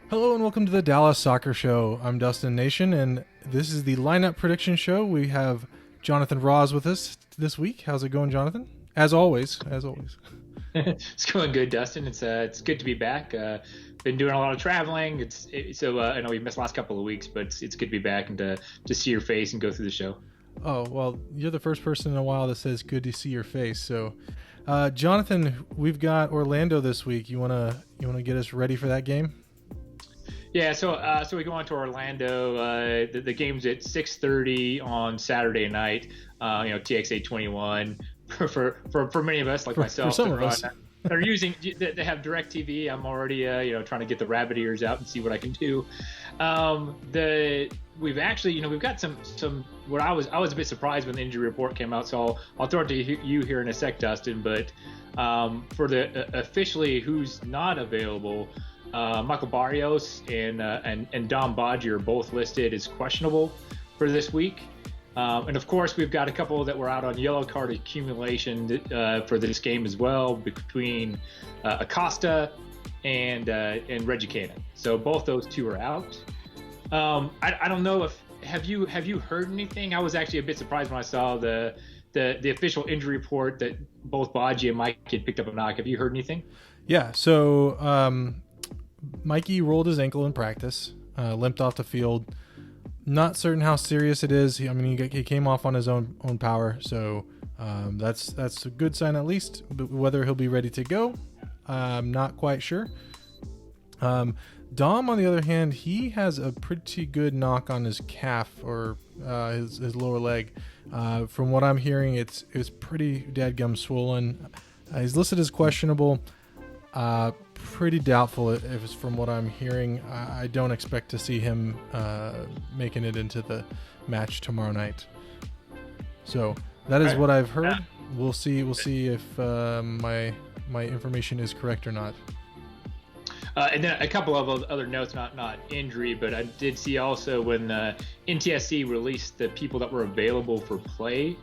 Hello and welcome to the Dallas Soccer Show. I'm Dustin Nation, and this is the lineup prediction show. We have Jonathan Ross with us this week. How's it going, Jonathan? As always. It's going good, Dustin. It's good to be back. Been doing a lot of traveling. I know we missed the last couple of weeks, but it's good to be back and to see your face and go through the show. Oh, well, you're the first person in a while that says good to see your face. So, Jonathan, we've got Orlando this week. You wanna get us ready for that game? Yeah, so we go on to Orlando. The game's at 6:30 on Saturday night. TXA 21 for many of us, like myself, for some of us. They have DirecTV. I'm already trying to get the rabbit ears out and see what I can do. We've got some what I was a bit surprised when the injury report came out, so I'll throw it to you here in a sec, Dustin. But for the officially who's not available, Michael Barrios and Dom Badji are both listed as questionable for this week. And of course, we've got a couple that were out on yellow card accumulation for this game as well, between Acosta and Reggie. So both those two are out. I don't know if have you heard anything? I was actually a bit surprised when I saw the official injury report that both Badji and Mikey had picked up a knock. Have you heard anything? Yeah. So Mikey rolled his ankle in practice, limped off the field. Not certain how serious it is. I mean, he came off on his own power, so that's a good sign at least. But whether he'll be ready to go, I'm not quite sure. Dom, on the other hand, he has a pretty good knock on his calf or his lower leg. From what I'm hearing, it's pretty dadgum swollen. He's listed as questionable. Pretty doubtful if it's from what I'm hearing. I don't expect to see him making it into the match tomorrow night. So that is what I've heard. Yeah. We'll see if my information is correct or not. And then a couple of other notes, not injury, but I did see also when NTSC released the people that were available for play,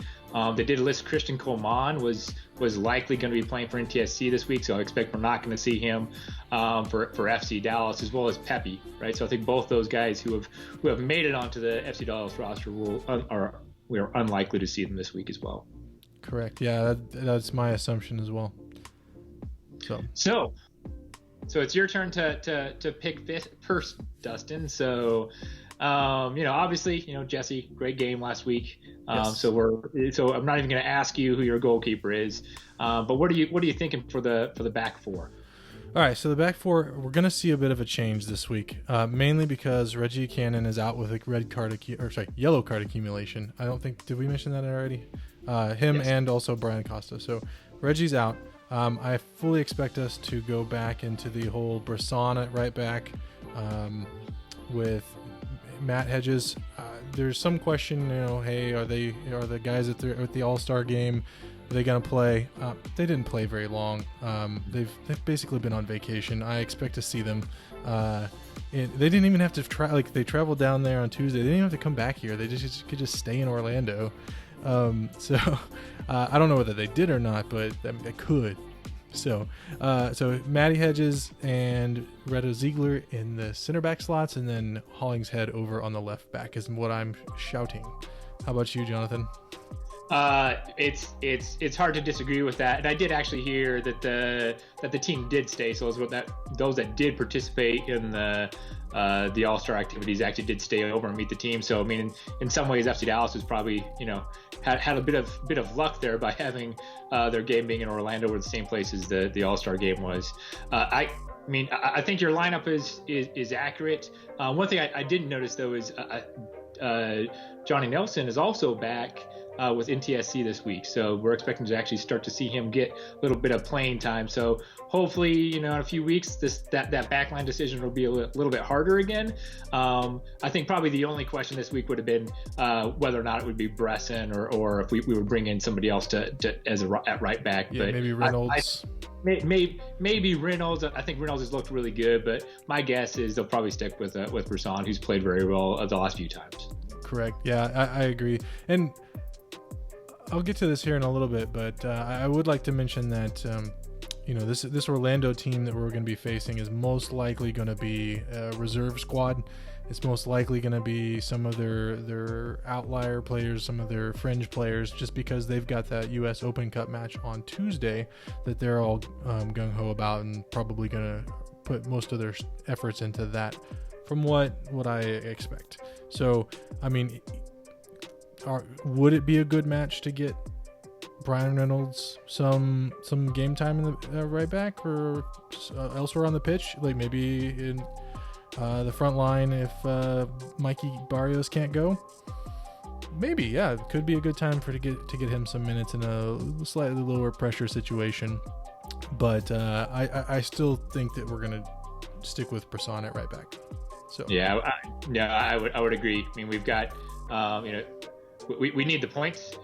they did list Christian Coleman was likely going to be playing for NTSC this week, so I expect we're not going to see him for FC Dallas, as well as Pepe, right? So I think both those guys who have made it onto the FC Dallas roster we are unlikely to see them this week as well. Correct. Yeah, that's my assumption as well. So it's your turn to pick first, Dustin. So, obviously, Jesse, great game last week. Yes. So I'm not even going to ask you who your goalkeeper is. But what are you thinking for the back four? All right, so the back four, we're going to see a bit of a change this week, mainly because Reggie Cannon is out with a yellow card accumulation. I don't think, did we mention that already? Him Yes. And also Bryan Acosta. So Reggie's out. I fully expect us to go back into the whole Brisson at right back with Matt Hedges. There's some question, hey, are the guys at the All-Star game, are they going to play? They didn't play very long. They've basically been on vacation. I expect to see them. They didn't even have to they traveled down there on Tuesday. They didn't even have to come back here. They could just stay in Orlando. So I don't know whether they did or not, but they could. So Matty Hedges and Reto Ziegler in the center back slots, and then Hollingshead over on the left back is what I'm shouting. How about you, Jonathan? It's hard to disagree with that, and I did actually hear that the team did stay. So those that did participate in the All-Star activities actually did stay over and meet the team. So I mean, in some ways, FC Dallas was probably had a bit of luck there by having their game being in Orlando, or the same place as the All-Star game was. I think your lineup is accurate. One thing I didn't notice though is Johnny Nelson is also back with NTSC this week, so we're expecting to actually start to see him get a little bit of playing time. So hopefully, in a few weeks, that backline decision will be a little bit harder again. I think probably the only question this week would have been whether or not it would be Bresson or if we would bring in somebody else at right back. Yeah, but maybe Reynolds. Maybe Reynolds. I think Reynolds has looked really good, but my guess is they'll probably stick with Bresson, who's played very well the last few times. Correct. Yeah, I agree. And I'll get to this here in a little bit, but I would like to mention that this Orlando team that we're going to be facing is most likely going to be a reserve squad. It's most likely going to be some of their outlier players, some of their fringe players, just because they've got that U.S. Open Cup match on Tuesday that they're all gung-ho about and probably going to put most of their efforts into that from what I expect. So, I mean, would it be a good match to get Bryan Reynolds some game time in the right back or elsewhere on the pitch, like maybe in the front line if Mikey Barrios can't go? Maybe, yeah, it could be a good time to get him some minutes in a slightly lower pressure situation. But I still think that we're gonna stick with Brisson at right back. So I would agree. I mean, we've got we need the points.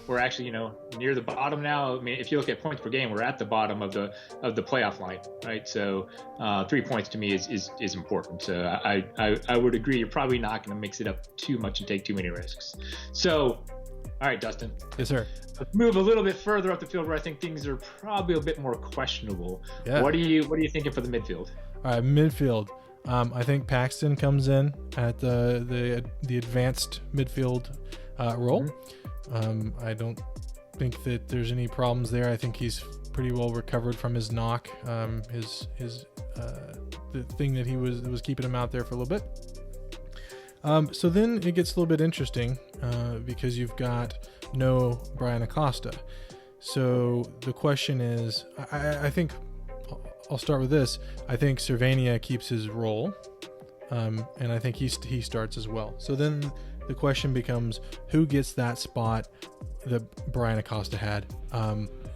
We're actually, near the bottom now. I mean, if you look at points per game, we're at the bottom of the playoff line, right? So 3 points to me is important. So I would agree. You're probably not going to mix it up too much and take too many risks. So, all right, Dustin. Yes, sir. Let's move a little bit further up the field where I think things are probably a bit more questionable. Yeah. What are you thinking for the midfield? All right, midfield. I think Paxton comes in at the advanced midfield role. I don't think that there's any problems there. I think he's pretty well recovered from his knock, the thing that was keeping him out there for a little bit. So then it gets a little bit interesting because you've got no Bryan Acosta. So the question is, I think I'll start with this. I think Cervania keeps his role, and I think he starts as well. So then the question becomes, who gets that spot that Bryan Acosta had?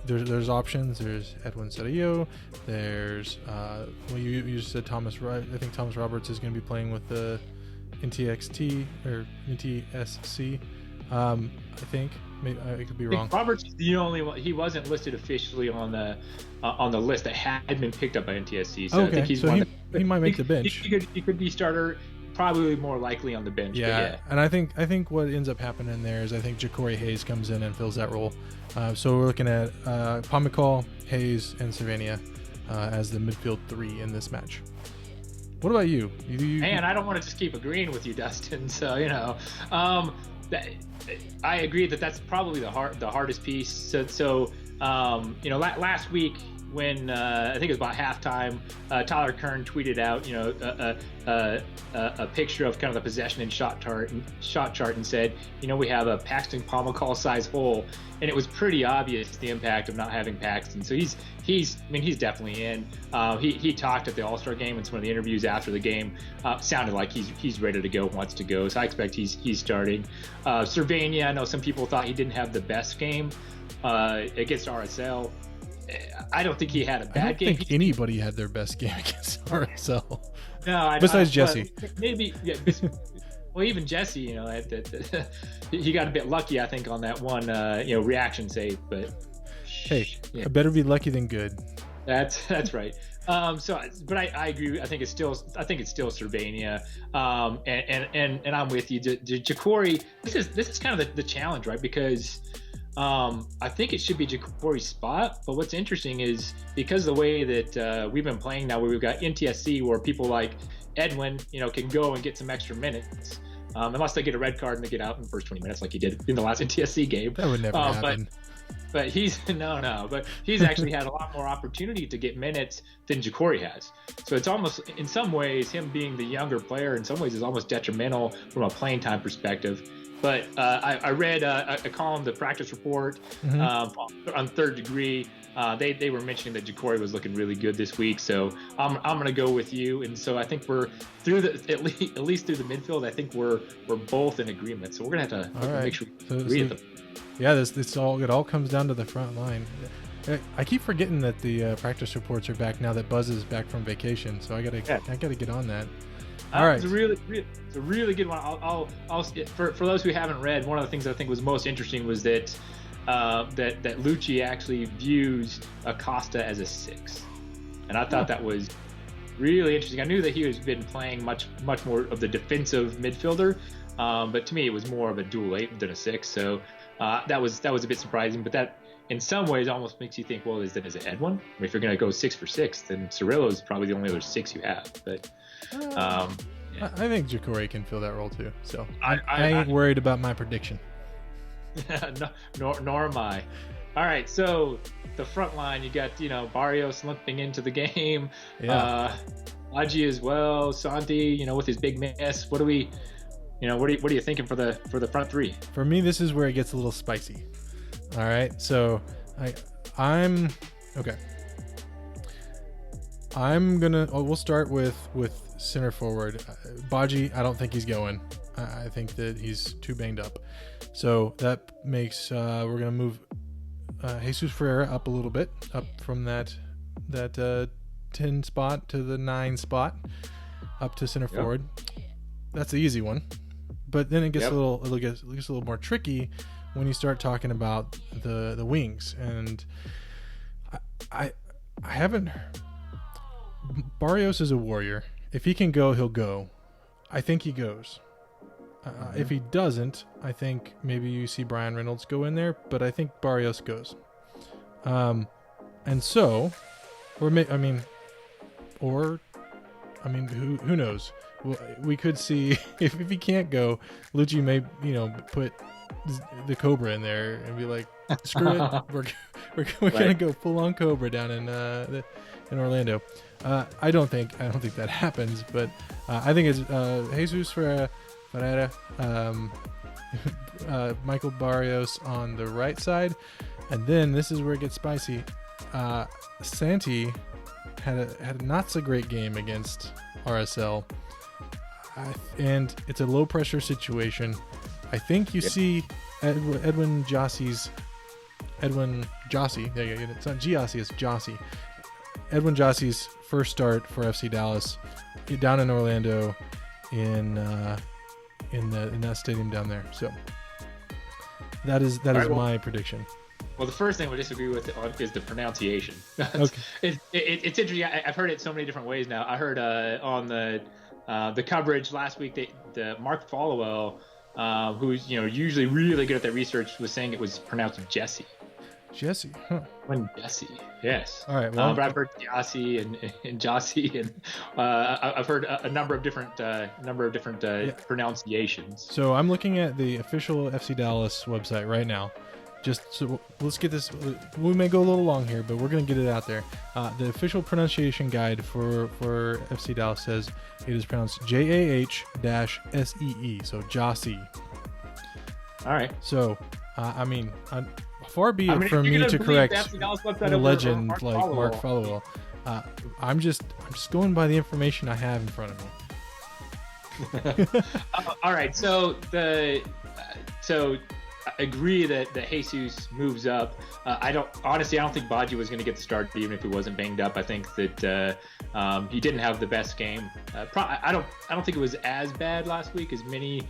There's options. There's Edwin Gyasi. There's you just said Thomas. I think Thomas Roberts is going to be playing with the NTXT or NTSC. I think. Maybe I could be wrong. Roberts is the only one. He wasn't listed officially on the list that had been picked up by NTSC. So I think he's he might make the bench. He could be starter. Probably more likely on the bench. Yeah, and I think what ends up happening there is I think Ja'Cory Hayes comes in and fills that role. So we're looking at Pomykal, Hayes, and Cervania as the midfield three in this match. What about you? Man, I don't want to just keep agreeing with you, Dustin. So I agree that's probably the hardest piece. So last week when I think it was about halftime, Tyler Kern tweeted out a picture of kind of the possession and shot chart and said, we have a Paxton Pomykal size hole, and it was pretty obvious the impact of not having Paxton. So he's definitely in. He talked at the All-Star game and some of the interviews after the game sounded like he's ready to go, wants to go. So I expect he's starting. Cervania, I know some people thought he didn't have the best game against RSL. I don't think he had a bad game. I don't think anybody had their best game against RSL. No, besides Gyasi. Maybe, yeah. Well, even Gyasi, he got a bit lucky, I think, on that one, reaction save. But hey, I better be lucky than good. That's right. But I agree. I think it's still Cervania. And I'm with you. Ja'Cory, this is kind of the challenge, right? Because I think it should be Ja'Cory's spot, but what's interesting is because the way that we've been playing now, where we've got NTSC, where people like Edwin, can go and get some extra minutes, unless they get a red card and they get out in the first 20 minutes, like he did in the last NTSC game. That would never happen. But he's but he's actually had a lot more opportunity to get minutes than Ja'Cory has. So it's almost, in some ways, him being the younger player, in some ways, is almost detrimental from a playing time perspective. But I read a column, the practice report, on Third Degree. They were mentioning that Ja'Cory was looking really good this week. So I'm going to go with you. And so I think we're through at least through the midfield. I think we're both in agreement. So we're going to have to make sure we agree at them. Yeah, it all comes down to the front line. I keep forgetting that the practice reports are back now that Buzz is back from vacation. So I gotta get on that. All right. It's a really good one. I'll for those who haven't read, one of the things I think was most interesting was that Lucci actually views Acosta as a 6, and I thought that was really interesting. I knew that he has been playing much more of the defensive midfielder, but to me it was more of a dual 8 than a 6. So that was a bit surprising. But that in some ways almost makes you think, well, is it Edwin? I mean, if you're going to go 6 for 6, then Cirillo is probably the only other 6 you have. But yeah. I think Jacore can fill that role too. So I ain't worried about my prediction. Nor am I. All right, so the front line, you got Barrios limping into the game. Yeah. Badji as well. Santi, with his big miss. What are you thinking for the front three? For me, this is where it gets a little spicy. All right, so I'm okay. We'll start with center forward. Badji, I don't think he's going. I think that he's too banged up. So that makes we're gonna move Jesus Ferreira up a little bit, up from that 10 spot to the 9 spot, up to center forward. That's the easy one. But then it gets it gets a little more tricky when you start talking about the wings. And I haven't. Barrios is a warrior. If he can go, he'll go. I think he goes. If he doesn't, I think maybe you see Bryan Reynolds go in there, but I think Barrios goes. And so, who knows? Well, we could see if he can't go, Lucci may put the Cobra in there and be like, screw it, we're gonna go full on Cobra down in Orlando. I don't think that happens, but I think it's Jesus Ferreira, Michael Barrios on the right side, and then this is where it gets spicy. Santi had a not so great game against RSL, and it's a low pressure situation. I think you see Edwin Gyasi. There you go. It's not Gyasi, it's Gyasi. Edwin Gyasi's first start for FC Dallas down in Orlando in that stadium down there. So that is my prediction. Well, the first thing we'll disagree with is the pronunciation. Okay. It's interesting. I've heard it so many different ways now. I heard on the coverage last week that Mark Followell, who's usually really good at that research, was saying it was pronounced Jesse. Jesse, huh? When Jesse, yes. All right. Well, but I've heard Gyasi and Gyasi, and I've heard a number of different pronunciations. So I'm looking at the official FC Dallas website right now. Just so let's get this. We may go a little long here, but we're going to get it out there. The official pronunciation guide for FC Dallas says it is pronounced JAH-SEE. So Gyasi. All right. So far be it from me to correct a legend like Mark Followell. I'm just going by the information I have in front of me. All right. So I agree that Jesus moves up. I don't think Badji was going to get the start even if he wasn't banged up. I think that he didn't have the best game. I don't think it was as bad last week as many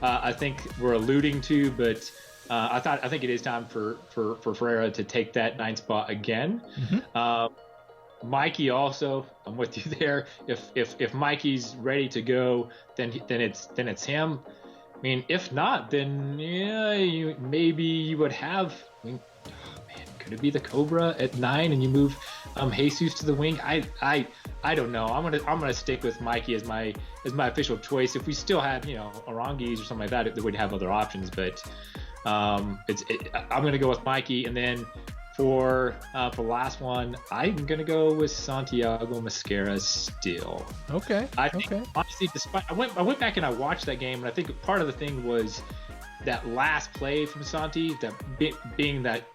I think we're alluding to, but I think it is time for Ferreira to take that 9 spot again. Mm-hmm. Mikey also, I'm with you there. If Mikey's ready to go, then it's him. I mean, if not, then maybe you would have. Could it be the Cobra at 9 and you move Jesus to the wing? I don't know. I'm gonna stick with Mikey as my official choice. If we still had Orangis or something like that, we'd have other options. But I'm gonna go with Mikey, and then for last one, I'm gonna go with Santiago Mascara still. Okay. I think, honestly, despite I went back and I watched that game, and I think part of the thing was that last play from Santi, that being that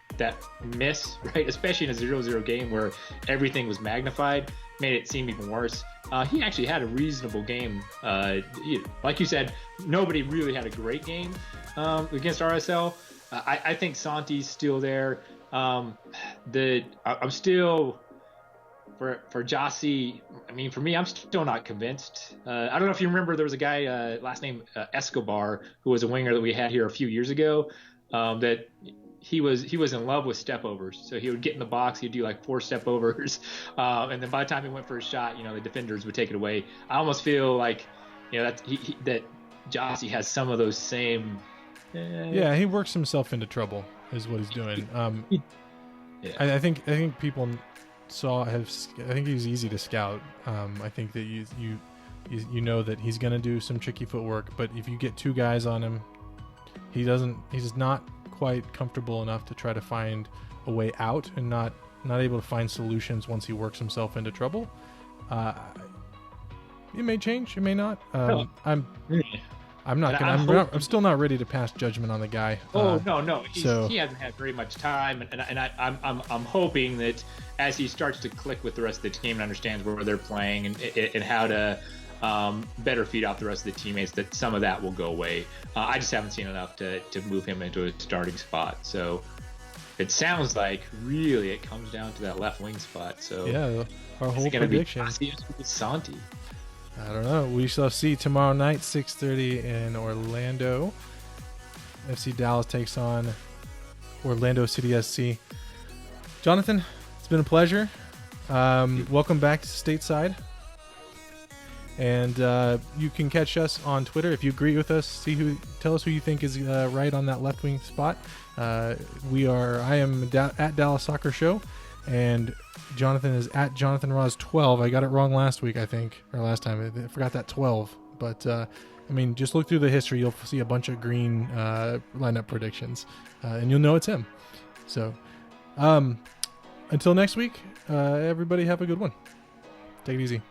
miss, right? Especially in a 0-0 game where everything was magnified, made it seem even worse. He actually had a reasonable game. Like you said, nobody really had a great game against RSL. I think Santi's still there. I'm still for Gyasi. I mean, for me, I'm still not convinced. I don't know if you remember, there was a guy last name Escobar, who was a winger that we had here a few years ago. That he was in love with step overs. So he would get in the box, he'd do like 4 step overs, and then by the time he went for a shot, the defenders would take it away. I almost feel like that Gyasi has some of those same. Yeah, he works himself into trouble, is what he's doing. Yeah. I think people I think he's easy to scout. I think that you know that he's going to do some tricky footwork, but if you get two guys on him, he's not quite comfortable enough to try to find a way out, and not able to find solutions once he works himself into trouble. It may change, it may not. I'm still not ready to pass judgment on the guy. No. He hasn't had very much time, and I'm hoping that as he starts to click with the rest of the team and understands where they're playing and how to better feed off the rest of the teammates, that some of that will go away. I just haven't seen enough to move him into a starting spot. So it sounds like really it comes down to that left wing spot. So yeah, our whole prediction. Santi. I don't know. We shall see tomorrow night, 6:30 in Orlando. FC Dallas takes on Orlando City SC. Jonathan, it's been a pleasure. Welcome back to Stateside. And you can catch us on Twitter if you agree with us. Tell us who you think is right on that left wing spot. I am at Dallas Soccer Show, and Jonathan is at Jonathan Ross 12. I got it wrong last week, I think, or last time. I forgot that 12. But just look through the history. You'll see a bunch of green lineup predictions, and you'll know it's him. So, until next week, everybody have a good one. Take it easy.